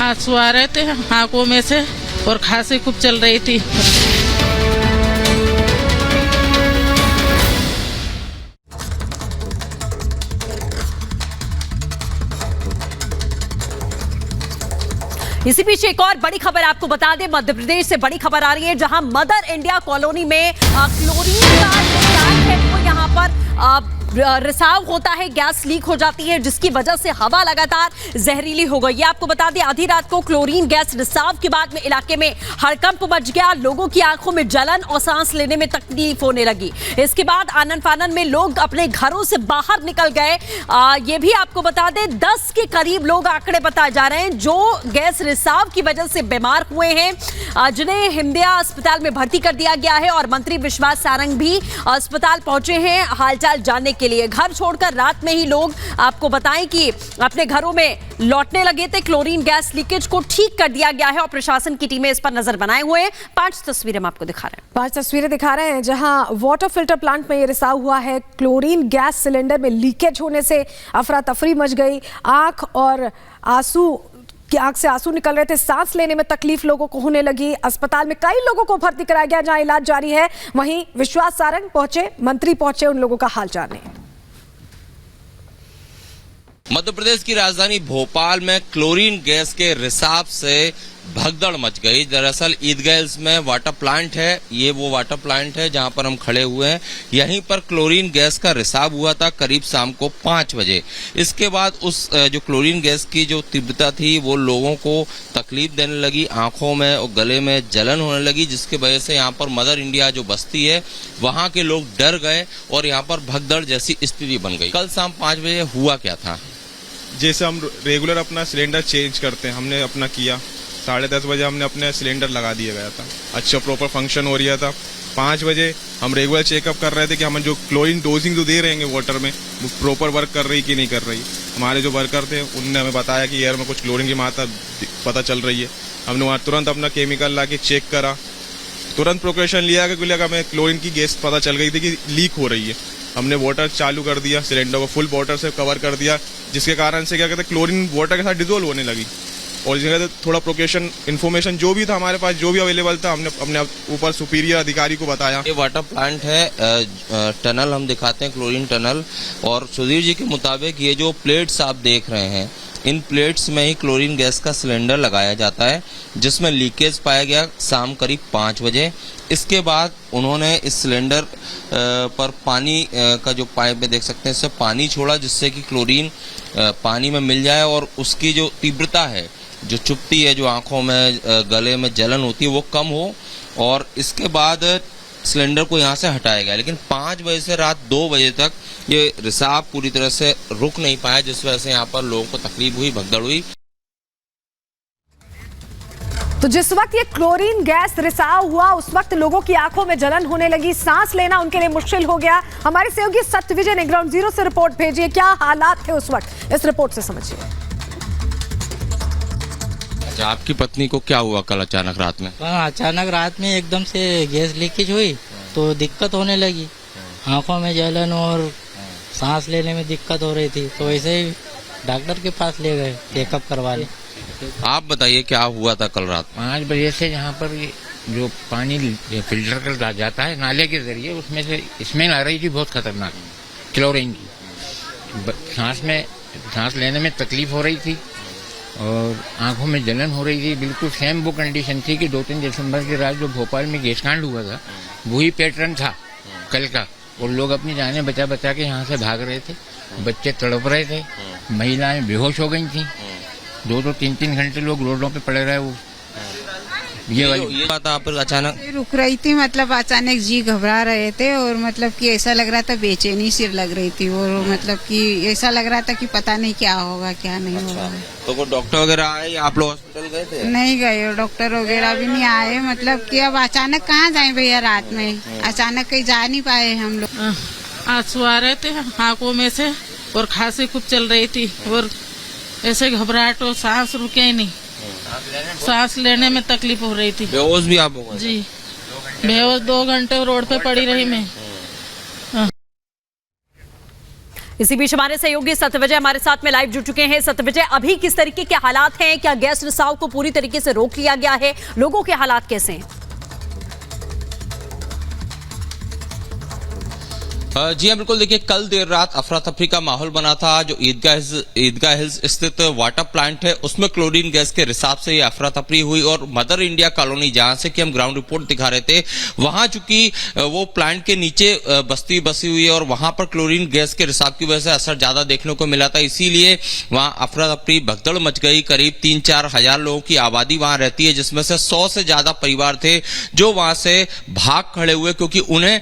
आंसू आ रहे थे आंखों में से और खांसी खूब चल रही थी। इसी बीच एक और बड़ी खबर आपको बता दें, मध्य प्रदेश से बड़ी खबर आ रही है, जहां मदर इंडिया कॉलोनी में क्लोरीन का टैंक है वो यहां पर रिसाव होता है, गैस लीक हो जाती है, जिसकी वजह से हवा लगातार जहरीली हो गई। ये आपको बता दें, आधी रात को क्लोरीन गैस रिसाव के बाद में इलाके में हड़कंप मच गया, लोगों की आंखों में जलन और सांस लेने में तकलीफ होने लगी। इसके बाद आनन फानन में लोग अपने घरों से बाहर निकल गए। ये भी आपको बता दें, 10 के करीब लोग आंकड़े बताए जा रहे हैं जो गैस रिसाव की वजह से बीमार हुए हैं, जिन्हें हिंदिया अस्पताल में भर्ती कर दिया गया है। और मंत्री विश्वास सारंग भी अस्पताल पहुंचे हैं हालचाल जानने के लिए। घर छोड़कर रात में ही लोग आपको बताएं कि अपने घरों में लौटने लगे थे। क्लोरीन गैस लीकेज को ठीक कर दिया गया है और प्रशासन की टीमें इस पर नजर बनाए हुए हैं। 5 तस्वीरें हम आपको दिखा रहे हैं। 5 तस्वीरें दिखा रहे हैं जहां वाटर फिल्टर प्लांट में ये रिसाव हुआ है। क्लोरीन गैस सिलेंडर में लीकेज होने से अफरा तफरी मच गई। आंख से आंसू निकल रहे थे, सांस लेने में तकलीफ लोगों को होने लगी। अस्पताल में कई लोगों को भर्ती कराया गया जहां इलाज जारी है। वहीं विश्वास सारंग पहुंचे, मंत्री पहुंचे उन लोगों का हाल जानने। मध्य प्रदेश की राजधानी भोपाल में क्लोरीन गैस के रिसाव से भगदड़ मच गई। दरअसल ईदगाह में वाटर प्लांट है, ये वो वाटर प्लांट है जहां पर हम खड़े हुए हैं। यहीं पर क्लोरीन गैस का रिसाव हुआ था करीब शाम को 5 बजे। इसके बाद उस जो क्लोरीन गैस की जो तीव्रता थी वो लोगों को तकलीफ देने लगी, आंखों में और गले में जलन होने लगी, जिसकी वजह से यहाँ पर मदर इंडिया जो बस्ती है वहां के लोग डर गए और यहाँ पर भगदड़ जैसी स्थिति बन गई। कल शाम 5 बजे हुआ क्या था? जैसे हम रेगुलर अपना सिलेंडर चेंज करते हैं, हमने अपना किया 10:30 बजे हमने अपने सिलेंडर लगा दिया गया था। अच्छा प्रॉपर फंक्शन हो रहा था। 5 बजे हम रेगुलर चेकअप कर रहे थे कि हम जो क्लोरीन डोजिंग जो दे रहे हैं वाटर में वो प्रॉपर वर्क कर रही कि नहीं कर रही। हमारे जो वर्कर थे उनने हमें बताया कि एयर में कुछ क्लोरीन की मात्रा पता चल रही है। हमने वहाँ तुरंत अपना केमिकल ला के चेक करा, तुरंत प्रिकॉशन लिया कि हमें क्लोरीन की गैस पता चल गई थी कि लीक हो रही है। हमने वाटर चालू कर दिया, सिलेंडर को फुल वाटर से कवर कर दिया, जिसके कारण से क्या कहते हैं क्लोरीन वाटर के साथ डिजोल्व होने लगी। और जगह थोड़ा प्रोकेशन इन्फॉर्मेशन जो भी था हमारे पास, जो भी अवेलेबल था, हमने अपने ऊपर सुपीरियर अधिकारी को बताया। ये वाटर प्लांट है, टनल हम दिखाते हैं, क्लोरीन टनल। और सुधीर जी के मुताबिक ये जो प्लेट्स आप देख रहे हैं, इन प्लेट्स में ही क्लोरीन गैस का सिलेंडर लगाया जाता है, जिसमें लीकेज पाया गया शाम करीब 5 बजे। इसके बाद उन्होंने इस सिलेंडर पर पानी का जो पाइप में देख सकते हैं इससे पानी छोड़ा, जिससे कि क्लोरीन पानी में मिल जाए और उसकी जो तीव्रता है, जो चुभती है, जो आंखों में गले में जलन होती है, वो कम हो। और इसके बाद सिलेंडर को यहाँ से हटाया गया। लेकिन 5 बजे से रात 2 बजे तक ये रिसाव पूरी तरह से रुक नहीं पाया, जिस वजह से यहाँ पर लोगों को तकलीफ हुई, भगदड़ हुई। तो जिस वक्त ये क्लोरीन गैस रिसाव हुआ उस वक्त लोगों की आंखों में जलन होने लगी, सांस लेना उनके लिए मुश्किल हो गया। हमारे सहयोगी सत्यविजय ने ग्राउंड जीरो से रिपोर्ट भेजी है, क्या हालात थे उस वक्त, इस रिपोर्ट से समझिए। आपकी पत्नी को क्या हुआ कल अचानक रात में? अचानक रात में एकदम से गैस लीकेज हुई तो दिक्कत होने लगी, आंखों में जलन और सांस लेने में दिक्कत हो रही थी, तो ऐसे ही डॉक्टर के पास ले गए चेकअप करवाने। आप बताइए क्या हुआ था कल रात? 5 बजे से यहाँ पर जो पानी फिल्टर कर जाता है नाले के जरिए, उसमें से स्मेल आ रही थी बहुत खतरनाक क्लोरीन की। सांस लेने में तकलीफ हो रही थी और आंखों में जलन हो रही थी। बिल्कुल सेम वो कंडीशन थी कि 2-3 दिसंबर की रात जो भोपाल में गैस कांड हुआ था, वही पैटर्न था कल का। और लोग अपनी जानें बचा बचा के यहाँ से भाग रहे थे, बच्चे तड़प रहे थे, महिलाएं बेहोश हो गई थी। 2-2, 3-3 घंटे लोग रोडों पे पड़े रहे। वो ये बात आप अचानक रुक रही थी, मतलब अचानक जी घबरा रहे थे और मतलब कि ऐसा लग रहा था बेचैनी सिर लग रही थी और मतलब कि ऐसा लग रहा था कि पता नहीं क्या होगा क्या नहीं होगा। तो कोई डॉक्टर वगैरह आए या आप लोग हॉस्पिटल गए थे? नहीं गए, डॉक्टर वगैरह भी नहीं आए। मतलब कि अब अचानक कहाँ जाए भैया, रात में अचानक कहीं जा नहीं पाए हम लोग। आंसू आ रहे थे आंखों में से और खांसी खूब चल रही थी और ऐसे घबराहट और सांस रुके ही नहीं, सांस लेने में तकलीफ हो रही थी। बेहोश भी आप हो? जी बेहोश, 2 घंटे रोड पे पड़ी रही मैं। इसी बीच हमारे सहयोगी सत्यविजय हमारे साथ में लाइव जुड़ चुके हैं। सत्यविजय, अभी किस तरीके के हालात हैं? क्या गैस रिसाव को पूरी तरीके से रोक लिया गया है? लोगों के हालात कैसे हैं? जी हाँ, बिल्कुल। देखिए, कल देर रात अफरा तफरी का माहौल बना था। जो ईदगाह हिल्स स्थित वाटर प्लांट है उसमें क्लोरीन गैस के रिसाव से ये अफरा तफरी हुई और मदर इंडिया कॉलोनी, जहां से कि हम ग्राउंड रिपोर्ट दिखा रहे थे, वहां चूंकि वो प्लांट के नीचे बस्ती बसी हुई है और वहां पर क्लोरीन गैस के रिसाव की वजह से असर ज्यादा देखने को मिला था। इसीलिए वहां अफरा तफरी भगदड़ मच गई। करीब 3-4 हजार लोगों की आबादी वहां रहती है, जिसमें से 100 से ज्यादा परिवार थे जो वहां से भाग खड़े हुए, क्योंकि उन्हें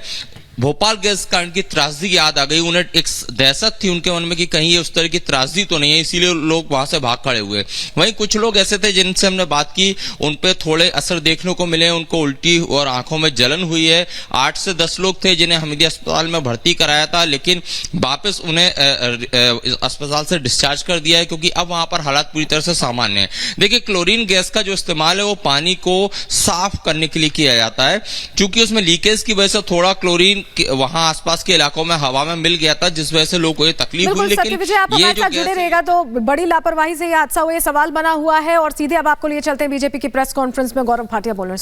भोपाल गैस कांड की त्रासदी याद आ गई। उन्हें एक दहशत थी उनके मन में कि कहीं ये उस तरह की त्रासदी तो नहीं है, इसीलिए लोग वहां से भाग खड़े हुए। वहीं कुछ लोग ऐसे थे जिनसे हमने बात की, उन पे थोड़े असर देखने को मिले, उनको उल्टी और आंखों में जलन हुई है। 8 से 10 लोग थे जिन्हें हमीदिया अस्पताल में भर्ती कराया था, लेकिन वापस उन्हें अस्पताल से डिस्चार्ज कर दिया है, क्योंकि अब वहां पर हालात पूरी तरह से सामान्य है। देखिए, क्लोरीन गैस का जो इस्तेमाल है वो पानी को साफ करने के लिए किया जाता है। चूंकि उसमें लीकेज की वजह से थोड़ा क्लोरीन वहां आसपास के इलाकों में हवा में मिल गया था, जिस वजह से लोगों को ये तकलीफ हुई। लेकिन सत्यविजय, आप हमारे साथ जुड़े रहेगा तो बड़ी लापरवाही से ये हादसा हुआ, ये सवाल बना हुआ है। और सीधे अब आपको लिए चलते हैं बीजेपी की प्रेस कॉन्फ्रेंस में। गौरव भाटिया बोल रहे हैं।